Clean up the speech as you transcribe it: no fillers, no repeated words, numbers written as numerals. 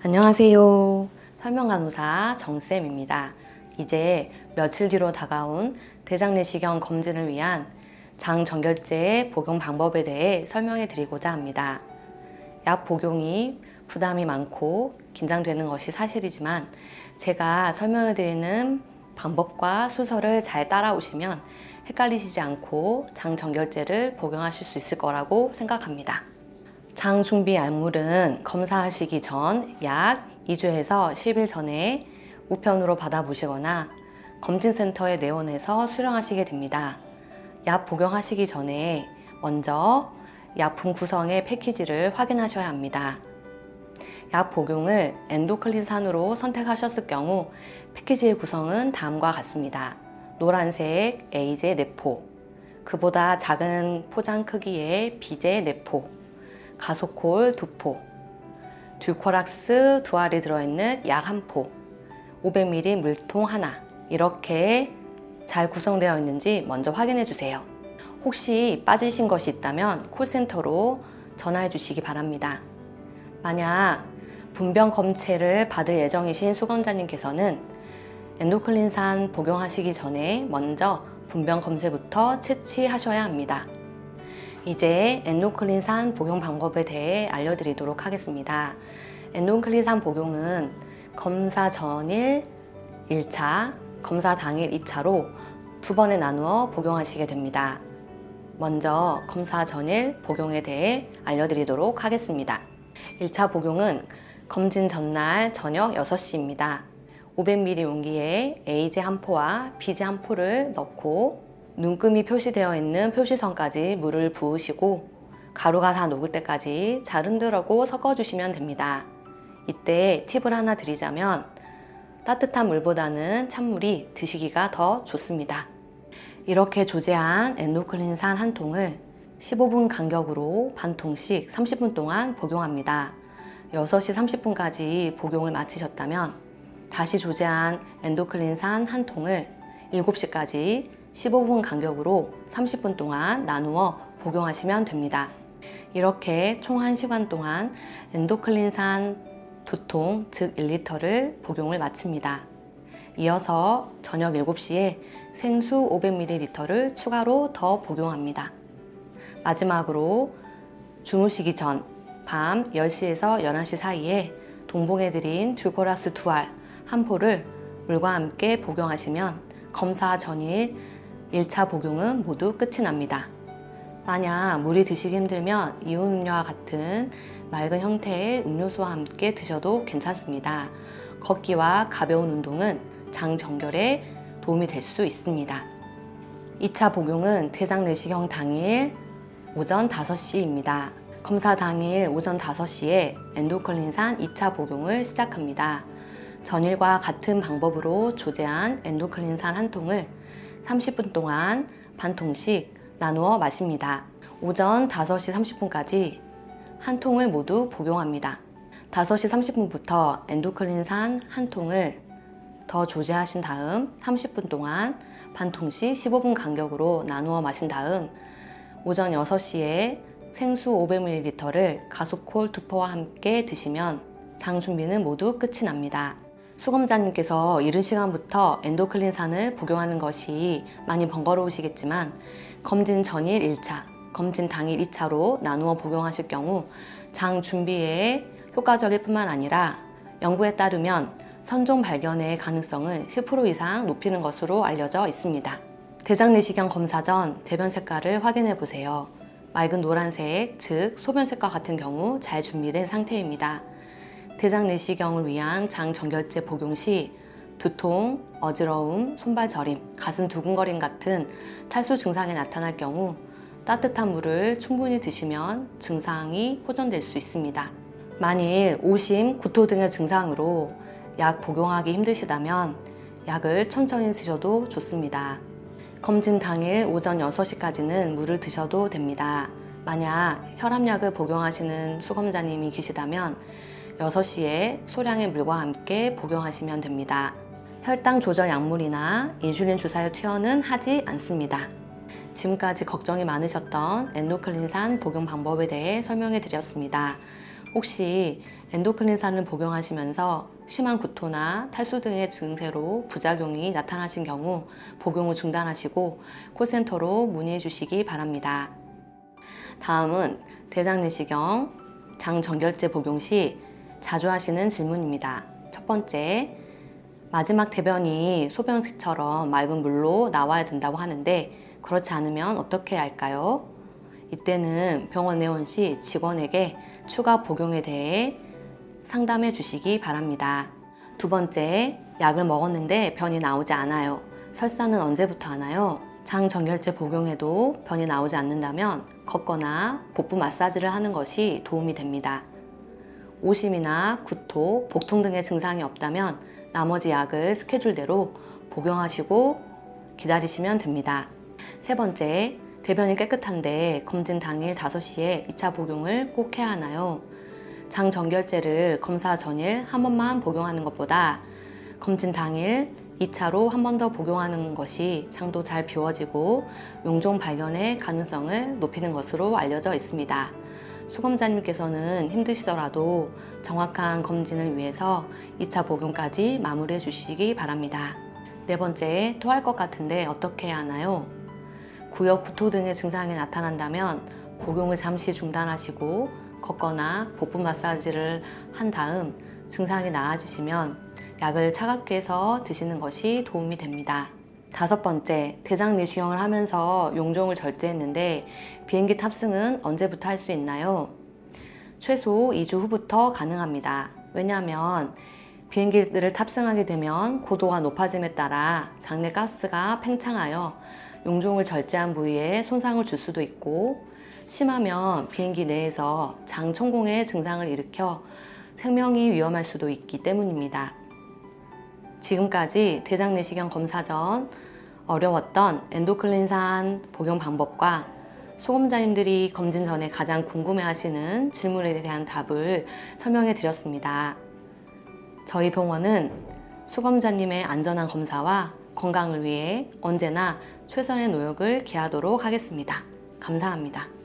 안녕하세요. 설명간호사 정쌤입니다. 이제 며칠 뒤로 다가온 대장내시경 검진을 위한 장정결제 복용 방법에 대해 설명해 드리고자 합니다. 약 복용이 부담이 많고 긴장되는 것이 사실이지만 제가 설명해 드리는 방법과 순서를 잘 따라오시면 헷갈리시지 않고 장정결제를 복용하실 수 있을 거라고 생각합니다. 장 준비 약물은 검사하시기 전 약 2주에서 10일 전에 우편으로 받아보시거나 검진센터에 내원해서 수령하시게 됩니다. 약 복용하시기 전에 먼저 약품 구성의 패키지를 확인하셔야 합니다. 약 복용을 엔도클린산으로 선택하셨을 경우 패키지의 구성은 다음과 같습니다. 노란색 A제 4포, 그보다 작은 포장 크기의 B제 4포, 가소콜 2포, 듀코락스 2알이 들어있는 약 1포, 500ml 물통 하나, 이렇게 잘 구성되어 있는지 먼저 확인해 주세요. 혹시 빠지신 것이 있다면 콜센터로 전화해 주시기 바랍니다. 만약 분변 검체를 받을 예정이신 수검자님께서는 엔도클린산 복용하시기 전에 먼저 분변 검체부터 채취하셔야 합니다. 이제 엔도클린산 복용 방법에 대해 알려드리도록 하겠습니다. 엔도클린산 복용은 검사 전일 1차, 검사 당일 2차로 두 번에 나누어 복용하시게 됩니다. 먼저 검사 전일 복용에 대해 알려드리도록 하겠습니다. 1차 복용은 검진 전날 저녁 6시입니다. 500ml 용기에 A제 1포와 B제 1포를 넣고 눈금이 표시되어 있는 표시선까지 물을 부으시고 가루가 다 녹을 때까지 잘 흔들고 섞어주시면 됩니다. 이때 팁을 하나 드리자면 따뜻한 물보다는 찬물이 드시기가 더 좋습니다. 이렇게 조제한 엔도클린산 한 통을 15분 간격으로 반 통씩 30분 동안 복용합니다. 6시 30분까지 복용을 마치셨다면 다시 조제한 엔도클린산 한 통을 7시까지 15분 간격으로 30분 동안 나누어 복용하시면 됩니다. 이렇게 총 1시간 동안 엔도클린산 2통, 즉 1리터를 복용을 마칩니다. 이어서 저녁 7시에 생수 500ml를 추가로 더 복용합니다. 마지막으로 주무시기 전 밤 10시에서 11시 사이에 동봉해드린 듀코락스 2알 1포를 물과 함께 복용하시면 검사 전일 1차 복용은 모두 끝이 납니다. 만약 물이 드시기 힘들면 이온 음료와 같은 맑은 형태의 음료수와 함께 드셔도 괜찮습니다. 걷기와 가벼운 운동은 장 정결에 도움이 될 수 있습니다. 2차 복용은 대장내시경 당일 오전 5시입니다. 검사 당일 오전 5시에 엔도클린산 2차 복용을 시작합니다. 전일과 같은 방법으로 조제한 엔도클린산 한 통을 30분 동안 반 통씩 나누어 마십니다. 오전 5시 30분까지 한 통을 모두 복용합니다. 5시 30분부터 엔도클린산 한 통을 더 조제하신 다음 30분 동안 반 통씩 15분 간격으로 나누어 마신 다음 오전 6시에 생수 500ml를 가소콜 2포와 함께 드시면 장 준비는 모두 끝이 납니다. 수검자님께서 이른 시간부터 엔도클린산을 복용하는 것이 많이 번거로우시겠지만 검진 전일 1차, 검진 당일 2차로 나누어 복용하실 경우 장 준비에 효과적일 뿐만 아니라 연구에 따르면 선종 발견의 가능성을 10% 이상 높이는 것으로 알려져 있습니다. 대장내시경 검사 전 대변 색깔을 확인해 보세요. 맑은 노란색, 즉 소변색과 같은 경우 잘 준비된 상태입니다. 대장내시경을 위한 장 정결제 복용 시 두통, 어지러움, 손발 저림, 가슴 두근거림 같은 탈수 증상이 나타날 경우 따뜻한 물을 충분히 드시면 증상이 호전될 수 있습니다. 만일 오심, 구토 등의 증상으로 약 복용하기 힘드시다면 약을 천천히 드셔도 좋습니다. 검진 당일 오전 6시까지는 물을 드셔도 됩니다. 만약 혈압약을 복용하시는 수검자님이 계시다면 6시에 소량의 물과 함께 복용하시면 됩니다. 혈당 조절 약물이나 인슐린 주사의 투여는 하지 않습니다. 지금까지 걱정이 많으셨던 엔도클린산 복용 방법에 대해 설명해 드렸습니다. 혹시 엔도크린산을 복용하시면서 심한 구토나 탈수 등의 증세로 부작용이 나타나신 경우 복용을 중단하시고 콜센터로 문의해 주시기 바랍니다. 다음은 대장내시경, 장정결제 복용 시 자주 하시는 질문입니다. 첫 번째, 마지막 대변이 소변색처럼 맑은 물로 나와야 된다고 하는데 그렇지 않으면 어떻게 해야 할까요? 이때는 병원에 온 시 직원에게 추가 복용에 대해 상담해 주시기 바랍니다. 두 번째, 약을 먹었는데 변이 나오지 않아요. 설사는 언제부터 하나요? 장정결제 복용에도 변이 나오지 않는다면 걷거나 복부 마사지를 하는 것이 도움이 됩니다. 오심이나 구토, 복통 등의 증상이 없다면 나머지 약을 스케줄대로 복용하시고 기다리시면 됩니다. 세 번째, 대변이 깨끗한데 검진 당일 5시에 2차 복용을 꼭 해야 하나요? 장정결제를 검사 전일 한 번만 복용하는 것보다 검진 당일 2차로 한 번 더 복용하는 것이 장도 잘 비워지고 용종 발견의 가능성을 높이는 것으로 알려져 있습니다. 수검자님께서는 힘드시더라도 정확한 검진을 위해서 2차 복용까지 마무리해 주시기 바랍니다. 네 번째, 토할 것 같은데 어떻게 해야 하나요? 구역 구토 등의 증상이 나타난다면 복용을 잠시 중단하시고 걷거나 복부 마사지를 한 다음 증상이 나아지시면 약을 차갑게 해서 드시는 것이 도움이 됩니다. 다섯 번째, 대장 내시경을 하면서 용종을 절제했는데 비행기 탑승은 언제부터 할 수 있나요? 최소 2주 후부터 가능합니다. 왜냐하면 비행기를 탑승하게 되면 고도가 높아짐에 따라 장내 가스가 팽창하여 용종을 절제한 부위에 손상을 줄 수도 있고 심하면 비행기 내에서 장 총공의 증상을 일으켜 생명이 위험할 수도 있기 때문입니다. 지금까지 대장 내시경 검사 전 어려웠던 엔도클린산 복용 방법과 수검자님들이 검진 전에 가장 궁금해하시는 질문에 대한 답을 설명해 드렸습니다. 저희 병원은 수검자님의 안전한 검사와 건강을 위해 언제나 최선의 노력을 기하도록 하겠습니다. 감사합니다.